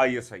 ISI,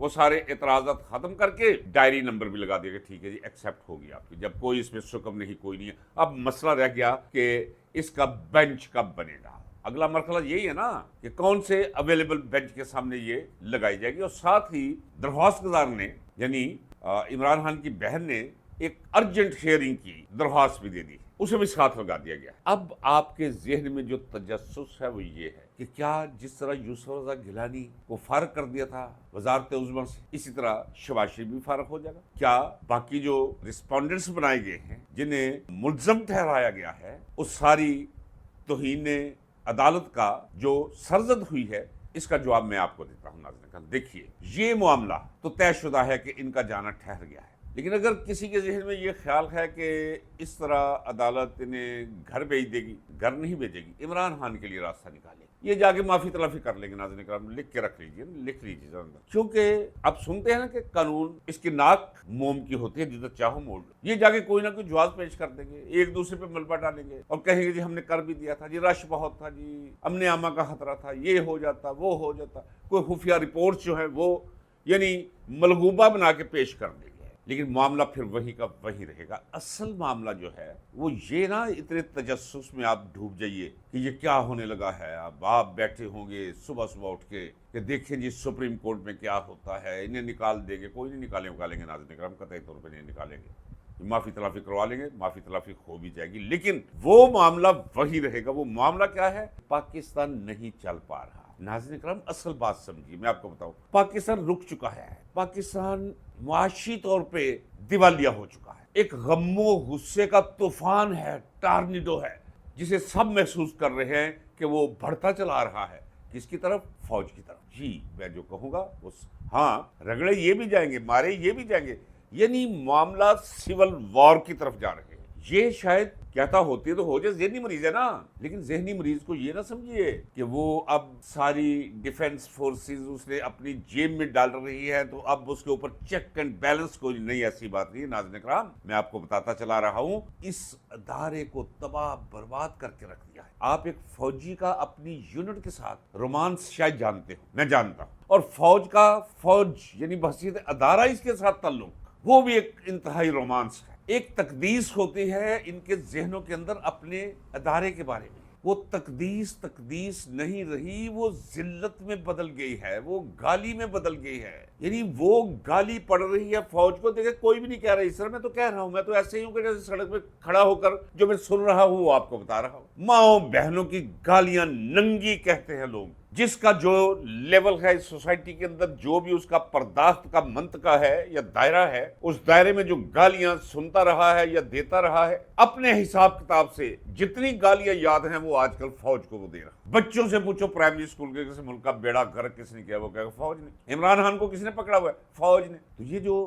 وہ سارے اعتراضات ختم کر کے ڈائری نمبر بھی لگا دیا کہ ٹھیک ہے جی ایکسیپٹ ہوگی آپ کی، جب کوئی اس میں شکم نہیں، کوئی نہیں ہے۔ اب مسئلہ رہ گیا کہ اس کا بینچ کب بنے گا۔ اگلا مرحلہ یہی ہے نا کہ کون سے اویلیبل بینچ کے سامنے یہ لگائی جائے گی، اور ساتھ ہی درخواست گزار نے یعنی عمران خان کی بہن نے ایک ارجنٹ ہیئرنگ کی درخواست بھی دے دی، اسے بھی ساتھ لگا دیا گیا۔ اب آپ کے ذہن میں جو تجسس ہے وہ یہ ہے کہ کیا جس طرح یوسف رضا گیلانی کو فارغ کر دیا تھا وزارت عظمیٰ سے، اسی طرح شہباز شریف بھی فارغ ہو جائے گا؟ کیا باقی جو رسپونڈنٹس بنائے گئے ہیں جنہیں ملزم ٹھہرایا گیا ہے، اس ساری توہین عدالت کا جو سرزد ہوئی ہے، اس کا جواب میں آپ کو دیتا ہوں ناظرین۔ دیکھیے یہ معاملہ تو طے شدہ ہے کہ ان کا جانا ٹھہر گیا ہے، لیکن اگر کسی کے ذہن میں یہ خیال ہے کہ اس طرح عدالت انہیں گھر بھیج دے گی، گھر نہیں بھیجے گی، عمران خان کے لیے راستہ نکالے، یہ جا کے معافی تلافی کر لیں گے ناظرین کرام، لکھ کے رکھ لیجیے، لکھ لیجیے ذرا، کیونکہ اب سنتے ہیں نا کہ قانون اس کی ناک موم کی ہوتی ہے، جدھر چاہو موڑ لو، یہ جا کے کوئی نہ کوئی جواز پیش کر دیں گے، ایک دوسرے پہ ملبہ ڈالیں گے اور کہیں گے جی ہم نے کر بھی دیا تھا جی، رش بہت تھا جی، امن عامہ کا خطرہ تھا، یہ ہو جاتا وہ ہو جاتا، کوئی خفیہ رپورٹ جو ہے وہ یعنی ملغوبہ بنا کے پیش کر دیں گے، لیکن معاملہ پھر وہی کا وہی رہے گا۔ اصل معاملہ جو ہے وہ یہ نا اتنے تجسس میں آپ ڈوب جائیے کہ یہ کیا ہونے لگا ہے، اب آپ بیٹھے ہوں گے صبح صبح اٹھ کے کہ دیکھیں جی سپریم کورٹ میں کیا ہوتا ہے، انہیں نکال دیں گے، کوئی نہیں نکالیں گے ناظرین کرام، قطعی طور پہ نہیں نکالیں گے، معافی تلافی کروا لیں گے، معافی تلافی ہو بھی جائے گی، لیکن وہ معاملہ وہی رہے گا۔ وہ معاملہ کیا ہے؟ پاکستان نہیں چل پا رہا۔ ناظرین کرام اصل بات سمجھیے، میں آپ کو بتاؤں، پاکستان رک چکا ہے، پاکستان معاشی طور پہ دیوالیہ ہو چکا ہے، ایک غم و غصے کا طوفان ہے، ٹارنیڈو ہے، جسے سب محسوس کر رہے ہیں کہ وہ بڑھتا چلا رہا ہے، کس کی طرف؟ فوج کی طرف۔ جی میں جو کہوں گا اس ہاں رگڑے یہ بھی جائیں گے، مارے یہ بھی جائیں گے، یعنی معاملہ سول وار کی طرف جا رہے ہیں۔ یہ شاید کہتا ہوتی ہے تو ہو جائے، ذہنی مریض ہے نا، لیکن ذہنی مریض کو یہ نہ سمجھیے کہ وہ اب ساری ڈیفنس فورسز اس نے اپنی جیب میں ڈال رہی ہے تو اب اس کے اوپر چیک اینڈ بیلنس کوئی نہیں، ایسی بات نہیں۔ ناظرین کرام میں آپ کو بتاتا چلا رہا ہوں، اس ادارے کو تباہ برباد کر کے رکھ دیا ہے۔ آپ ایک فوجی کا اپنی یونٹ کے ساتھ رومانس شاید جانتے ہو، میں جانتا ہوں، اور فوج یعنی بحثیت ادارہ اس کے ساتھ تعلق، وہ بھی ایک انتہائی رومانس ہے۔ ایک تقدیس ہوتی ہے ان کے ذہنوں کے اندر اپنے ادارے کے بارے میں، وہ تقدیس نہیں رہی، وہ ذلت میں بدل گئی ہے، وہ گالی میں بدل گئی ہے، یعنی وہ گالی پڑ رہی ہے فوج کو۔ دیکھیں کوئی بھی نہیں کہہ رہا اس طرح، میں تو کہہ رہا ہوں، میں تو ایسے ہی ہوں کہ جیسے سڑک پہ کھڑا ہو کر جو میں سن رہا ہوں وہ آپ کو بتا رہا ہوں۔ ماؤں بہنوں کی گالیاں ننگی کہتے ہیں لوگ، جس کا جو لیول ہے سوسائٹی کے اندر، جو بھی اس کا پرداخت کا منطقہ ہے یا دائرہ ہے، اس دائرے میں جو گالیاں سنتا رہا ہے یا دیتا رہا ہے، اپنے حساب کتاب سے جتنی گالیاں یاد ہیں وہ آج کل فوج کو وہ دے رہا۔ بچوں سے پوچھو پرائمری اسکول کے کسی ملک کا بیڑا غرق کس نے کیا، وہ کہے گا فوج نے۔ عمران خان کو کس نے پکڑا ہوا ہے؟ فوج نے۔ تو یہ جو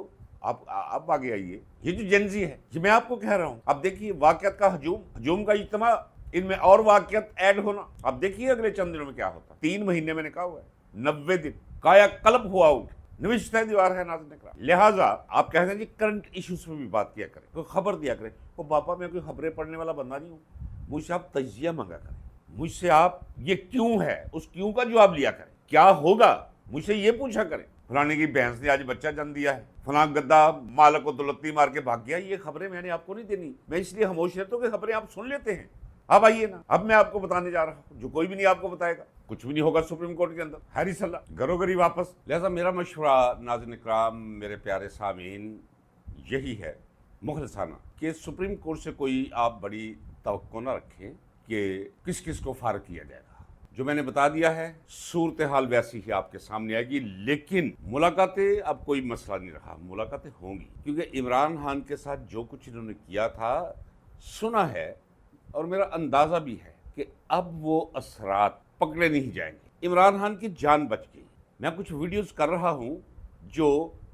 اب آگے آئیے، یہ جو جنزی ہے، یہ میں آپ کو کہہ رہا ہوں، اب دیکھیے واقعات کا ہجوم کا اجتماع، ان میں اور واقعات ایڈ ہونا، اب دیکھیے اگلے چند دنوں میں کیا ہوتا ہے۔ 3 مہینے میں نے کہا ہوا ہے، 90 دن کایا قلب ہوا نوشتہ دیوار ہے ناظرین کرام۔ لہٰذا آپ کہتے ہیں جی کرنٹ ایشوز میں بھی بات کیا کریں، کوئی خبر دیا کریں۔ وہ باپا میں کوئی خبریں پڑھنے والا بندہ نہیں ہوں، مجھ سے آپ تجزیہ مانگا کریں، مجھ سے آپ یہ کیوں ہے اس کیوں کا جواب لیا کریں، کیا ہوگا مجھ سے یہ پوچھا کریں۔ فلانے کی بہنس نے آج بچہ جنم دیا ہے، فلاں گدہ مالک کو دولتی مار کے بھاگ گیا، یہ خبریں میں نے آپ کو نہیں دینی، میں اس لیے خاموش رہتا ہوں کہ خبریں آپ سن لیتے ہیں۔ اب آئیے نا، اب میں آپ کو بتانے جا رہا ہوں جو کوئی بھی نہیں آپ کو بتائے گا، کچھ بھی نہیں ہوگا سپریم کورٹ کے اندر، ہری صلاح گھروں گھری واپس۔ لہذا میرا مشورہ ناظرین کرام، میرے پیارے سامعین، یہی ہے مخلصانہ کہ سپریم کورٹ سے کوئی آپ بڑی توقع نہ رکھیں کہ کس کس کو فارغ کیا جائے گا۔ جو میں نے بتا دیا ہے صورتحال ویسی ہی آپ کے سامنے آئے گی، لیکن ملاقاتیں اب کوئی مسئلہ نہیں رہا، ملاقاتیں ہوں گی، کیونکہ عمران خان کے ساتھ جو کچھ انہوں نے کیا تھا سنا ہے، اور میرا اندازہ بھی ہے کہ اب وہ اثرات پکڑے نہیں جائیں گے۔ عمران خان کی جان بچ گئی۔ میں کچھ ویڈیوز کر رہا ہوں جو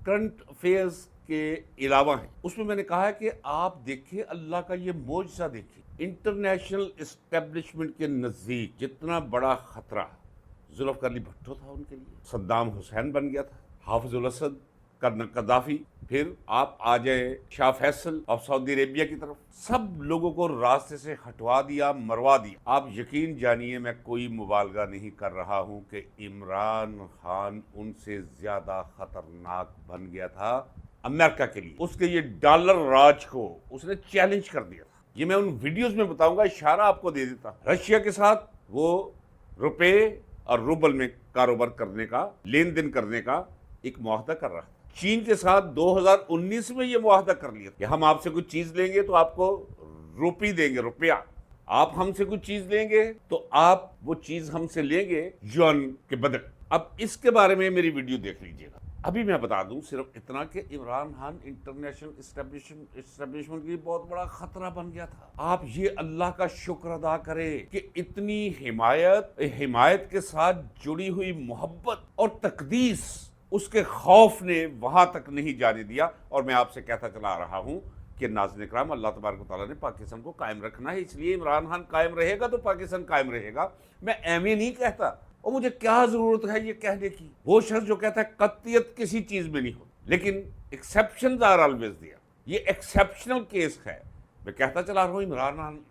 کرنٹ افیئرز کے علاوہ ہیں، اس میں نے کہا ہے کہ آپ دیکھیں اللہ کا یہ معجزہ، دیکھیں انٹرنیشنل اسٹیبلشمنٹ کے نزدیک جتنا بڑا خطرہ ذوالفقار علی بھٹو تھا ان کے لیے، صدام حسین بن گیا تھا، حافظ الاسد کرنا قذافی، پھر آپ آ جائے شاہ فیصل آف سعودی عربیہ کی طرف، سب لوگوں کو راستے سے ہٹوا دیا، مروا دیا۔ آپ یقین جانیے میں کوئی مبالغہ نہیں کر رہا ہوں کہ عمران خان ان سے زیادہ خطرناک بن گیا تھا امریکہ کے لیے۔ اس کے یہ ڈالر راج کو اس نے چیلنج کر دیا تھا۔ یہ میں ان ویڈیوز میں بتاؤں گا، اشارہ آپ کو دے دیتا۔ رشیا کے ساتھ وہ روپے اور روبل میں کاروبار کرنے کا، لین دین کرنے کا ایک معاہدہ کر رہا تھا۔ چین کے ساتھ 2019 میں یہ معاہدہ کر لیا کہ ہم آپ سے کچھ چیز لیں گے تو آپ کو روپی دیں گے، روپیہ۔ آپ ہم سے کچھ چیز لیں گے تو آپ وہ چیز ہم سے لیں گے یوان کے بدل۔ اب اس کے بارے میں میری ویڈیو دیکھ لیجئے گا۔ ابھی میں بتا دوں صرف اتنا کہ عمران خان انٹرنیشنل اسٹیبلشمنٹ کے لیے بہت بڑا خطرہ بن گیا تھا۔ آپ یہ اللہ کا شکر ادا کریں کہ اتنی حمایت کے ساتھ جڑی ہوئی محبت اور تقدیس اس کے خوف نے وہاں تک نہیں جانے دیا۔ اور میں آپ سے کہتا چلا رہا ہوں کہ ناظرین اکرام، اللہ تبارک و تعالیٰ نے پاکستان کو قائم رکھنا ہے، اس لیے عمران خان قائم رہے گا تو پاکستان قائم رہے گا۔ میں ایویں نہیں کہتا، اور مجھے کیا ضرورت ہے یہ کہنے کی۔ وہ شخص جو کہتا ہے قطعیت کسی چیز میں نہیں ہوتی، لیکن ایکسیپشنز آر آلویز دیئر، یہ ایکسیپشنل کیس ہے۔ میں کہتا چلا رہا ہوں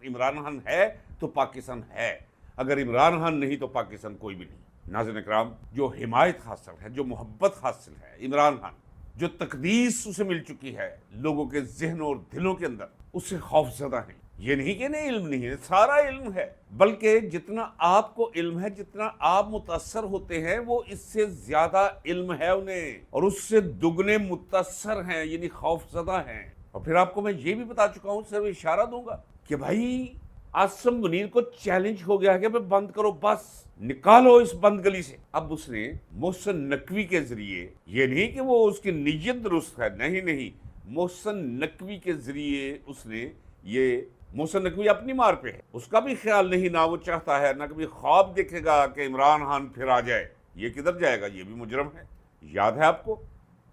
عمران خان ہے تو پاکستان ہے، اگر عمران خان نہیں تو پاکستان کوئی بھی نہیں۔ ناظرین اکرام، جو حمایت حاصل ہے، جو محبت حاصل ہے عمران خان، جو تقدیس اسے مل چکی ہے لوگوں کے ذہنوں اور دلوں کے اندر، اس سے خوف زدہ ہیں۔ یہ نہیں کہ انہیں علم نہیں ہے، سارا علم ہے، بلکہ جتنا آپ کو علم ہے، جتنا آپ متاثر ہوتے ہیں، وہ اس سے زیادہ علم ہے انہیں، اور اس سے دگنے متاثر ہیں، یعنی خوف زدہ ہیں۔ اور پھر آپ کو میں یہ بھی بتا چکا ہوں، صرف اشارہ دوں گا کہ بھائی عاصم منیر کو چیلنج ہو گیا کہ بند کرو، بس نکالو اس بند گلی سے۔ اب اس نے محسن نقوی کے ذریعے، یہ نہیں کہ وہ اس کی نیت درست ہے، نہیں، محسن نقوی کے ذریعے اس نے یہ، محسن نقوی اپنی مار پہ ہے، اس کا بھی خیال نہیں، نہ وہ چاہتا ہے، نہ کبھی خواب دیکھے گا کہ عمران خان پھر آ جائے۔ یہ کدھر جائے گا؟ یہ بھی مجرم ہے۔ یاد ہے آپ کو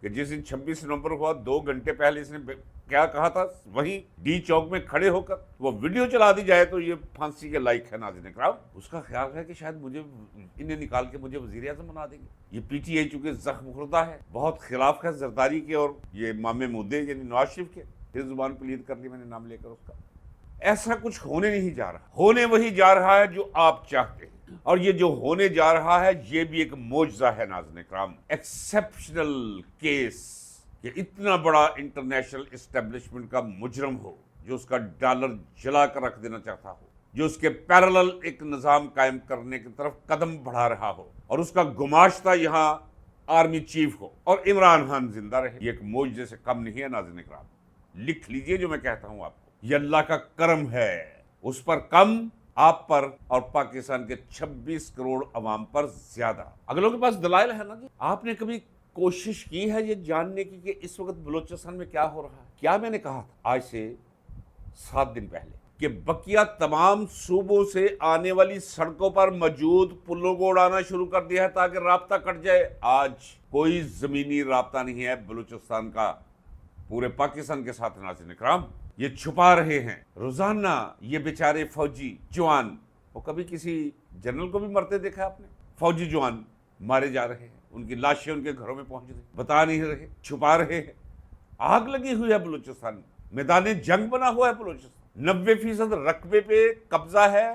کہ جس دن 26 نومبر ہوا، 2 گھنٹے پہلے اس نے کیا کہا تھا؟ وہیں ڈی چوک میں کھڑے ہو کر وہ ویڈیو چلا دی جائے تو یہ پھانسی کے لائق ہے۔ ناظرین اکرام، اس کا خیال ہے کہ شاید مجھے انہیں نکال کے مجھے وزیر اعظم بنا دیں گے۔ یہ پی ٹی آئی چونکہ زخم خوردہ ہے، بہت خلاف ہے زرداری کے اور یہ امام مودے یعنی نواز شریف کے، پھر زبان پلید کر لی میں نے نام لے کر اس کا۔ ایسا کچھ ہونے نہیں جا رہا، ہونے وہی جا رہا ہے جو آپ چاہتے ہیں، اور یہ جو ہونے جا رہا ہے یہ بھی ایک معجزہ ہے۔ ناظرین اکرام، ایکسیپشنل کیس کہ اتنا بڑا انٹرنیشنل اسٹیبلشمنٹ کا مجرم ہو، جو اس کا ڈالر جلا کر رکھ دینا چاہتا ہو، جو اس کے پیرالل ایک نظام قائم کرنے کی طرف قدم بڑھا رہا ہو، اور اس کا گماشتہ یہاں آرمی چیف ہو، اور عمران خان زندہ رہے، یہ ایک معجزے سے کم نہیں ہے۔ ناظرین اکرام، لکھ لیجئے جو میں کہتا ہوں آپ کو، یہ اللہ کا کرم ہے، اس پر کم، آپ پر اور پاکستان کے 26 کروڑ عوام پر زیادہ۔ اگلوں کے پاس دلائل ہے نا جی۔ آپ نے کبھی کوشش کی ہے یہ جاننے کی کہ اس وقت بلوچستان میں کیا ہو رہا ہے؟ کیا میں نے کہا تھا آج سے 7 دن پہلے کہ بقیہ تمام صوبوں سے آنے والی سڑکوں پر موجود پلوں کو اڑانا شروع کر دیا ہے تاکہ رابطہ کٹ جائے۔ آج کوئی زمینی رابطہ نہیں ہے بلوچستان کا پورے پاکستان کے ساتھ۔ ناظرین اکرام، یہ چھپا رہے ہیں روزانہ یہ بیچارے فوجی جوان، وہ کبھی کسی جنرل کو بھی مرتے دیکھا آپ نے؟ فوجی جوان مارے جا رہے ہیں، ان کی لاشیں ان کے گھروں میں پہنچ رہی، بتا نہیں رہے، چھپا رہے ہیں۔ آگ لگی ہوئی ہے بلوچستان میں، میدان جنگ بنا ہوا ہے بلوچستان۔ 90% رقبے پہ قبضہ ہے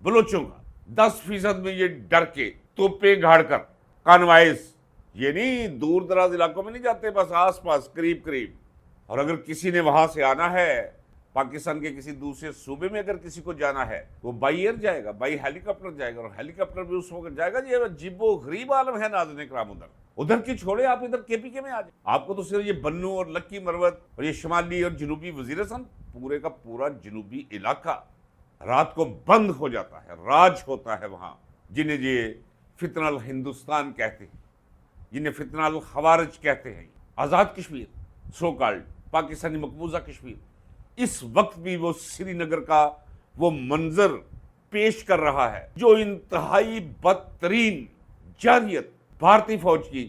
بلوچوں کا، 10% میں یہ ڈر کے توپیں گھاڑ کر کانوائز، یہ نہیں دور دراز علاقوں میں نہیں جاتے، بس آس پاس قریب قریب۔ اور اگر کسی نے وہاں سے آنا ہے، پاکستان کے کسی دوسرے صوبے میں اگر کسی کو جانا ہے، وہ بائی ایئر جائے گا، بائی ہیلی کاپٹر جائے گا، اور ہیلی کاپٹر بھی اس وقت جائے گا۔ یہ عجیب و غریب عالم ہے ناظرین اکرام۔ ادھر کی چھوڑے، آپ ادھر کے پی کے میں آ جائیں، آپ کو تو صرف یہ بنو اور لکی مروت اور یہ شمالی اور جنوبی وزیرستان، پورے کا پورا جنوبی علاقہ رات کو بند ہو جاتا ہے، راج ہوتا ہے وہاں، جنہیں یہ فتنہ الہندوستان کہتے ہیں، جنہیں فتنہ الخوارج کہتے ہیں۔ آزاد کشمیر، سو کالڈ پاکستانی مقبوضہ کشمیر، اس وقت بھی وہ سری نگر کا وہ منظر پیش کر رہا ہے جو انتہائی بدترین جارحیت بھارتی فوج کی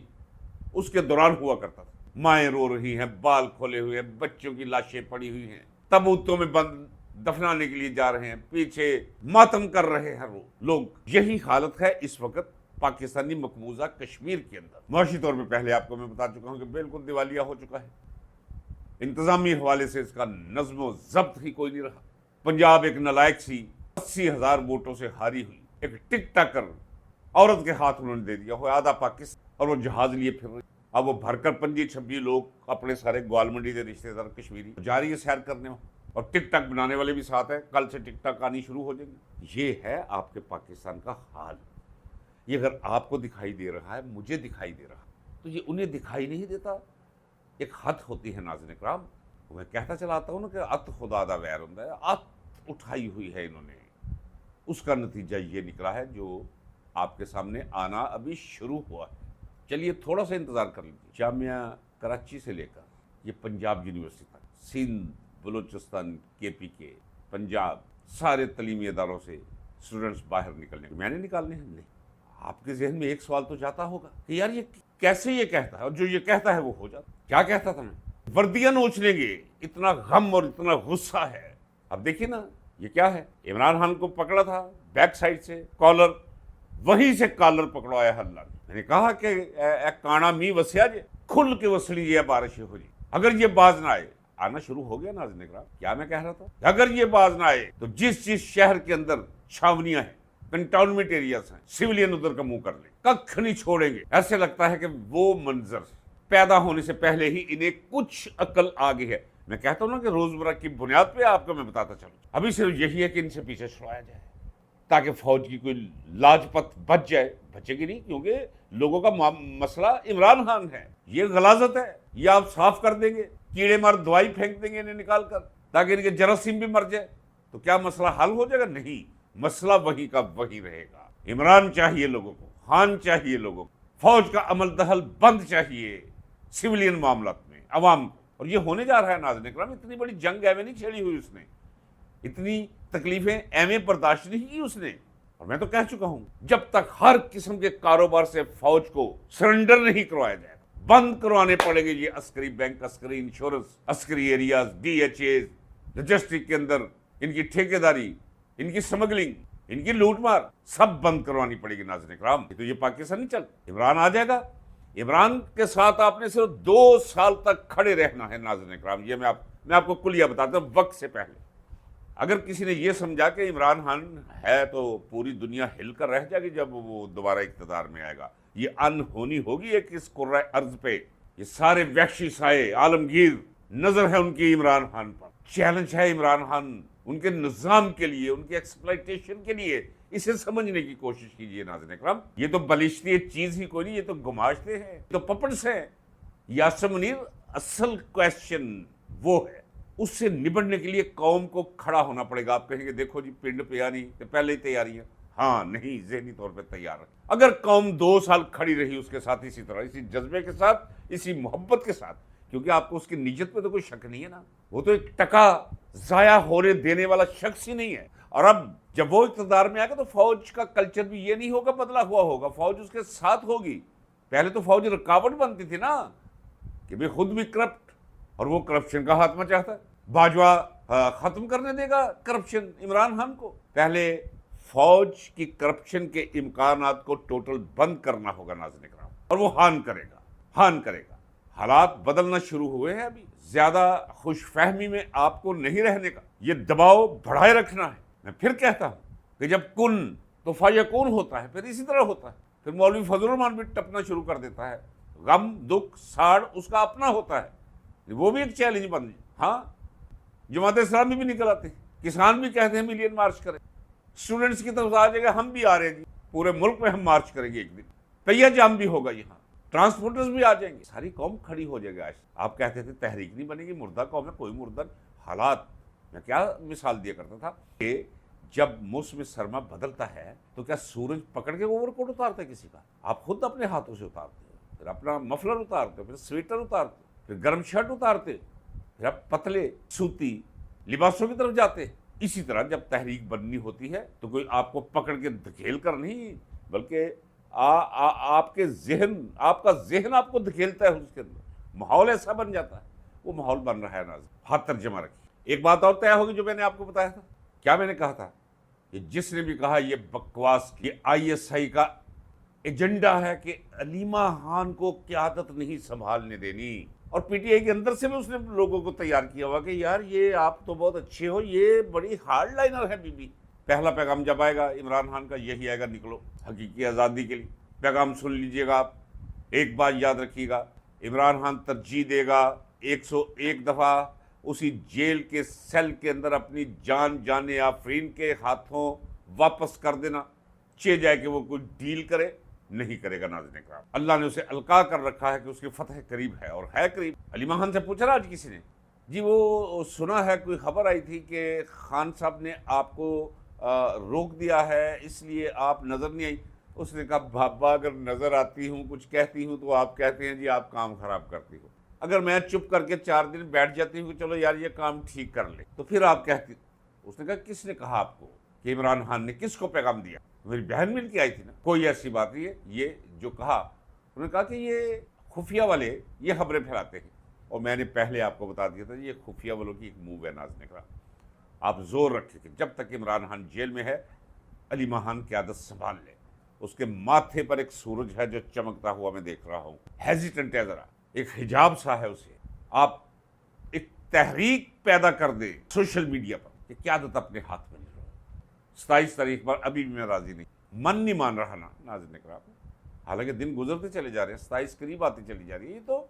اس کے دوران ہوا کرتا تھا۔ مائیں رو رہی ہیں، بال کھولے ہوئے ہیں، بچوں کی لاشیں پڑی ہوئی ہیں، تابوتوں میں بند دفنانے کے لیے جا رہے ہیں، پیچھے ماتم کر رہے ہیں لوگ۔ یہی حالت ہے اس وقت پاکستانی مقبوضہ کشمیر کے اندر معاشی طور پہ پہلے آپ کو میں بتا چکا ہوں کہ بالکل دیوالیہ ہو چکا ہے. انتظامی حوالے سے اس کا نظم و ضبط ہی کوئی نہیں رہا. پنجاب ایک نالائق سی 80,000 ووٹوں سے ہاری ہوئی ایک ٹک ٹاکر عورت کے ہاتھ انہوں نے دے دیا ہو آدھا پاکستان, اور وہ جہاز لیے پھر رہی. اب وہ بھر کر 25-26 لوگ اپنے سارے گوال منڈی کے رشتے دار کشمیری جا رہی ہے سیر کرنے ہو, اور ٹک ٹاک بنانے والے بھی ساتھ ہیں. کل سے ٹک ٹاک آنی شروع ہو جائیں گی. یہ ہے آپ کے پاکستان کا حال. یہ اگر آپ کو دکھائی دے رہا ہے, مجھے دکھائی دے رہا, تو یہ انہیں دکھائی نہیں دیتا. ایک حد ہوتی ہے ناظرین اکرام, میں کہتا چلا آتا ہوں نا کہ ات خدا دا ویر ہوندا ہے. ات اٹھائی ہوئی ہے انہوں نے, اس کا نتیجہ یہ نکلا ہے جو آپ کے سامنے آنا ابھی شروع ہوا ہے. چلیے تھوڑا سا انتظار کر لیجیے. جامعہ کراچی سے لے کر یہ پنجاب یونیورسٹی تک, سندھ, بلوچستان, KPK, پنجاب, سارے تعلیمی اداروں سے اسٹوڈنٹس باہر نکلنے میں نے نکالنے ہیں. نہیں, آپ کے ذہن میں ایک سوال تو جاتا ہوگا کہ یار یہ کیسے یہ کہتا ہے, اور جو یہ کہتا ہے وہ ہو جاتا. کیا کہتا تھا میں, وردیاں نوچ لیں گے, اتنا غم اور اتنا غصہ ہے. اب دیکھیے نا یہ کیا ہے, عمران خان کو پکڑا تھا بیک سائڈ سے کالر, وہیں سے کالر پکڑوایا اللہ نے. میں نے کہا کہ اے کانا می وسیا جے, کھل کے وسلی یہ بارش ہو جی. اگر یہ باز نہ آئے, آنا شروع ہو گیا ناظرین اکرام. کیا میں کہہ رہا تھا, اگر یہ باز نہ آئے تو جس شہر کے اندر چھاونیاں ہیں, کنٹونمنٹ ایریاز ہیں, سویلین ادھر کا منہ کر لیں, ککھ نہیں چھوڑیں گے. ایسے لگتا ہے کہ وہ منظر پیدا ہونے سے پہلے ہی انہیں کچھ عقل آ گئی ہے. میں کہتا ہوں نا کہ روزمرہ کی بنیاد پہ آپ کو میں بتاتا چلوں. ابھی صرف یہی ہے کہ ان سے پیچھے چھڑایا جائے تاکہ فوج کی کوئی لاجپت بچ جائے. بچے گی نہیں, کیونکہ لوگوں کا مسئلہ عمران خان ہے. یہ غلاظت ہے, یہ آپ صاف کر دیں گے, کیڑے مار دوائی پھینک دیں گے انہیں نکال کر تاکہ ان کے جراثیم بھی مر جائے, تو کیا مسئلہ حل ہو جائے گا؟ نہیں, مسئلہ وہی کا وہی رہے گا. عمران چاہیے لوگوں کو, خان چاہیے لوگوں کو, فوج کا عمل دخل بند چاہیے سویلین معاملات میں عوام کو. اور یہ ہونے جا رہا ہے ناظرین اکرام. اتنی بڑی جنگ ایویں نہیں چھیڑی ہوئی اس نے, اتنی تکلیفیں ایویں برداشت نہیں کی اس نے. اور میں تو کہہ چکا ہوں, جب تک ہر قسم کے کاروبار سے فوج کو سرنڈر نہیں کروایا جائے گا, بند کروانے پڑے گے یہ عسکری بینک, عسکری انشورنس, عسکری ایریاز, DHAs, لاجسٹک کے اندر ان کی ٹھیکیداری, ان کی سمگلنگ, ان کی لوٹ مار سب بند کروانی پڑے گی ناظرین اکرام. تو یہ پاکستان نہیں چل. عمران آ جائے گا, عمران کے ساتھ آپ نے صرف 2 سال تک کھڑے رہنا ہے ناظرین اکرام. یہ میں آپ کو کلیہ بتاتا ہوں وقت سے پہلے. اگر کسی نے یہ سمجھا کہ عمران خان ہے تو پوری دنیا ہل کر رہ جائے گی جب وہ دوبارہ اقتدار میں آئے گا, یہ انہونی ہوگی ایک اس کرۂ ارض پہ. یہ سارے وحشی سائے عالمگیر نظر ہے ان کی عمران خان پر. چیلنج ہے عمران خان ان کے نظام کے لیے, ان کے ایکسپلائٹیشن کے لیے. اسے سمجھنے کی کوشش کیجئے ناظرین اکرام. یہ تو بلشتی چیز ہی کوئی نہیں, یہ تو گماشتے ہیں, تو پپٹس ہیں. یاسر منیر اصل کویسچن وہ ہے, اس سے نبڑنے کے لیے قوم کو کھڑا ہونا پڑے گا. آپ کہیں گے دیکھو جی پنڈ پہ آنی تو پہلے ہی تیاری ہے. ہاں نہیں, ذہنی طور پہ تیار ہے. اگر قوم 2 سال کھڑی رہی اس کے ساتھ اسی طرح, اسی جذبے کے ساتھ, اسی محبت کے ساتھ, کیونکہ آپ کو اس کی نیت پہ تو کوئی شک نہیں ہے نا, وہ تو ایک ٹکا ضائع ہونے دینے والا شخص ہی نہیں ہے. اور اب جب وہ اقتدار میں آئے گا تو فوج کا کلچر بھی یہ نہیں ہوگا بدلا ہوا ہوگا, فوج اس کے ساتھ ہوگی. پہلے تو فوج رکاوٹ بنتی تھی نا کہ بھی خود بھی کرپٹ, اور وہ کرپشن کا خاتمہ چاہتا ہے. باجوہ ختم کرنے دے گا کرپشن عمران خان کو. پہلے فوج کی کرپشن کے امکانات کو ٹوٹل بند کرنا ہوگا ناظرین اکرام, اور وہ ہان کرے گا, ہان کرے گا. حالات بدلنا شروع ہوئے ہیں. ابھی زیادہ خوش فہمی میں آپ کو نہیں رہنے کا, یہ دباؤ بڑھائے رکھنا ہے. میں پھر کہتا ہوں کہ جب کن تو فیکون ہوتا ہے, پھر اسی طرح ہوتا ہے. پھر مولوی فضل الرحمان بھی ٹپنا شروع کر دیتا ہے. غم دکھ ساڑ اس کا اپنا ہوتا ہے, وہ بھی ایک چیلنج بن جائے. ہاں, جماعت اسلامی بھی نکل آتے ہیں, کسان بھی کہتے ہیں ملین مارچ کریں. اسٹوڈنٹس کی طرف آ جائے گا, ہم بھی آ رہے ہیں جی, پورے ملک میں ہم مارچ کریں گے. ایک دن پہیا جام بھی ہوگا, یہاں ٹرانسپورٹرز بھی آ جائیں گے, ساری قوم کھڑی ہو جائے گا. آپ کہتے تھے تحریک نہیں بنے گی, مردہ قوم ہے, کوئی مردہ. حالات میں کیا مثال دیا کرتا تھا کہ جب موسم سرما بدلتا ہے تو کیا سورج پکڑ کے اوور کوٹ اتارتا ہے کسی کا؟ آپ خود اپنے ہاتھوں سے اتارتے, پھر اپنا مفلر اتارتے, پھر سویٹر اتارتے, پھر گرم شرٹ اتارتے, پھر آپ پتلے سوتی لباسوں کی طرف جاتے. اسی طرح جب تحریک بننی ہوتی ہے تو کوئی آپ کو پکڑ کے دھکیل کر نہیں, بلکہ آپ کے ذہن, آپ کا ذہن آپ کو دھکیلتا ہے. اس کے اندر ماحول ایسا بن جاتا ہے. وہ ماحول بن رہا ہے ناظرین, ہاتھ ترجمہ رکھیے. ایک بات اور طے ہوگی جو میں نے آپ کو بتایا تھا. کیا میں نے کہا تھا کہ جس نے بھی کہا یہ بکواس, یہ ISI کا ایجنڈا ہے کہ علیمہ خان کو قیادت نہیں سنبھالنے دینی، اور پی ٹی آئی کے اندر سے بھی اس نے لوگوں کو تیار کیا ہوا کہ یار یہ آپ تو بہت اچھے ہو، یہ بڑی ہارڈ لائنر ہے بی بی۔ پہلا پیغام جب آئے گا عمران خان کا یہی آئے گا، نکلو حقیقی آزادی کے لیے۔ پیغام سن لیجئے گا آپ، ایک بات یاد رکھیے گا، عمران خان ترجیح دے گا 101 دفعہ اسی جیل کے سیل کے اندر اپنی جان آفرین کے ہاتھوں واپس کر دینا، چاہے جائے کہ وہ کوئی ڈیل کرے، نہیں کرے گا۔ ناظرین کرام، اللہ نے اسے القاع کر رکھا ہے کہ اس کی فتح قریب ہے، اور ہے قریب۔ علیمہ خان سے پوچھا نا آج کسی نے، جی وہ سنا ہے کوئی خبر آئی تھی کہ خان صاحب نے آپ کو روک دیا ہے اس لیے آپ نظر نہیں آئی۔ اس نے کہا بابا اگر نظر آتی ہوں کچھ کہتی ہوں تو آپ کہتے ہیں جی آپ کام خراب کرتی ہو، اگر میں چپ کر کے 4 دن بیٹھ جاتی ہوں کہ چلو یار یہ کام ٹھیک کر لے تو پھر آپ کہتی۔ اس نے کہا کس نے کہا آپ کو کہ عمران خان نے کس کو پیغام دیا؟ میری بہن مل کے آئی تھی نا، کوئی ایسی بات نہیں ہے، یہ جو کہا انہوں نے کہا کہ یہ خفیہ والے یہ خبریں پھیلاتے ہیں، اور میں نے پہلے آپ کو بتا دیا تھا یہ خفیہ والوں کی ایک موو ہے۔ ناظرین کرام، آپ زور رکھیں کہ جب تک عمران خان جیل میں ہے علیمہ خان قیادت سنبھال لے۔ اس کے ماتھے پر ایک سورج ہے جو چمکتا ہوا میں دیکھ رہا ہوں، ہیزیٹنٹ ہے ذرا، ایک حجاب سا ہے اسے۔ آپ ایک تحریک پیدا کر دیں سوشل میڈیا پر کہ قیادت اپنے ہاتھ میں لے لو۔ 27 تاریخ پر ابھی بھی میں راضی نہیں، من نہیں مان رہا نا ناظرین کرام، حالانکہ دن گزرتے چلے جا رہے ہیں، 27 قریب آتی چلی جا رہی ہے، یہ تو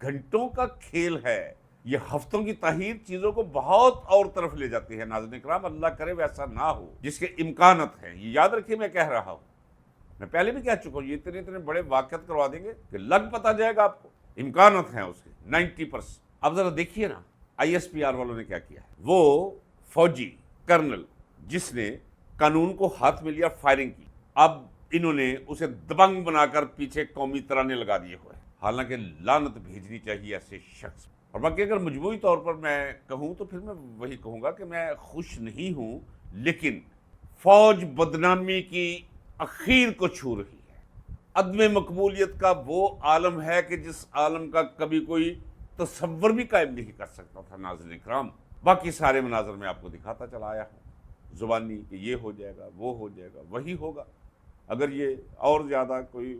گھنٹوں کا کھیل ہے، یہ ہفتوں کی تاخیر چیزوں کو بہت اور طرف لے جاتی ہے۔ ناظرین کرام، اللہ کرے ویسا نہ ہو جس کے امکانات ہیں، یہ یاد رکھیے میں کہہ رہا ہوں، میں پہلے بھی کہہ چکا ہوں، یہ اتنے بڑے واقعات کروا دیں گے کہ لگ پتا جائے گا آپ کو، امکانات ہیں اس کے 90%۔ اب ذرا دیکھیے نا آئی ایس پی آر والوں نے کیا کیا ہے۔ وہ فوجی کرنل جس نے قانون کو ہاتھ میں لیا، فائرنگ کی، اب انہوں نے اسے دبنگ بنا کر پیچھے قومی ترانے لگا دیے ہوئے، حالانکہ لعنت بھیجنی چاہیے ایسے شخص۔ اور باقی اگر مجموعی طور پر میں کہوں تو پھر میں وہی کہوں گا کہ میں خوش نہیں ہوں، لیکن فوج بدنامی کی اخیر کو چھو رہی ہے۔ عدم مقبولیت کا وہ عالم ہے کہ جس عالم کا کبھی کوئی تصور بھی قائم نہیں کر سکتا تھا۔ ناظرین کرام، باقی سارے مناظر میں آپ کو دکھاتا چلا آیا ہوں، زبانی کہ یہ ہو جائے گا، وہ ہو جائے گا، وہی ہوگا۔ اگر یہ اور زیادہ کوئی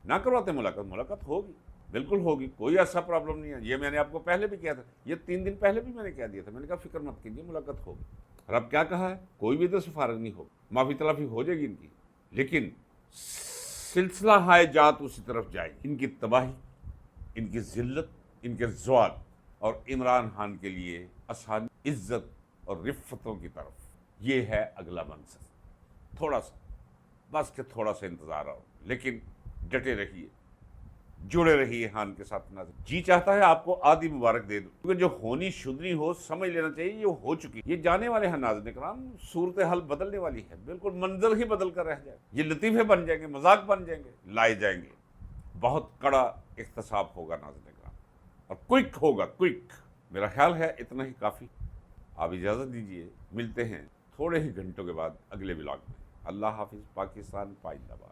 نہ کرواتے ملاقات ہوگی، بالکل ہوگی، کوئی ایسا پرابلم نہیں ہے۔ یہ میں نے آپ کو پہلے بھی کیا تھا، یہ 3 دن پہلے بھی میں نے کہہ دیا تھا، میں نے کہا فکر مت کیجیے ملاقات ہوگی۔ اور اب کیا کہا ہے، کوئی بھی ادھر سے فارغ نہیں ہوگا، معافی تلافی ہو جائے گی ان کی، لیکن سلسلہ ہائے جات اسی طرف جائے گی، ان کی تباہی، ان کی ذلت، ان کے زوال، اور عمران خان کے لیے آسانی، عزت اور رفتوں کی طرف۔ یہ ہے اگلا منظر، تھوڑا سا، بس کہ تھوڑا سا انتظار اور، لیکن ڈٹے رہیے، جڑے رہیے خان کے ساتھ۔ ناظر جی چاہتا ہے آپ کو آدھی مبارک دے دوں، کیونکہ جو ہونی شدنی ہو سمجھ لینا چاہیے یہ ہو چکی، یہ جانے والے ہیں۔ ناظرین کرام، صورتحال بدلنے والی ہے، بالکل منظر ہی بدل کر رہ جائے، یہ لطیفے بن جائیں گے، مذاق بن جائیں گے، لائے جائیں گے، بہت کڑا احتساب ہوگا ناظرین کرام، اور کوئک ہوگا، کوئک۔ میرا خیال ہے اتنا ہی کافی، آپ اجازت دیجیے، ملتے ہیں تھوڑے ہی گھنٹوں کے بعد اگلے ولاگ میں۔ اللہ حافظ، پاکستان پائندہ باد۔